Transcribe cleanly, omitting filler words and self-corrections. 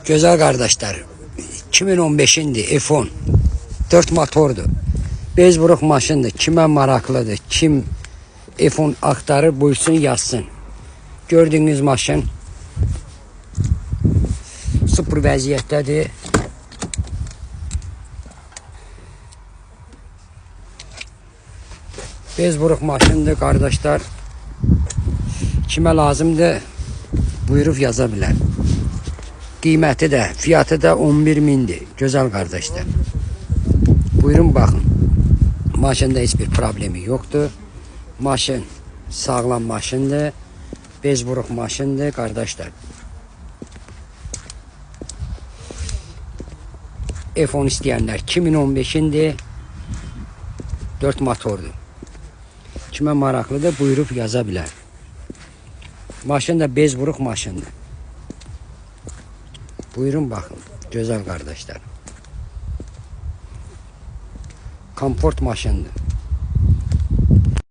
Güzel kardeşler, 2015'indi F10 4 motordu. Bezburuk maşındır. Kimə maraqlıdır, kim F10 aktarır, buyursun yazsın. Gördüğünüz maşın sıfır vəziyyətdədir. Bezburuk maşındır kardeşler. Kimə lazımdır buyurub yaza bilər. Qiyməti də, fiyatı da 11.000'dir. Güzel kardeşler. Buyurun bakın. Maşında hiçbir problemi yoktur. Maşın sağlam maşındır. Bezburuk maşındır kardeşler. F10 isteyenler 2015'indi. 4 motordu. Kimə maraqlıdır buyurub yaza bilər. Maşın da bezburuk maşındır. Buyurun bakın. Güzel kardeşler. Komfort maşındır.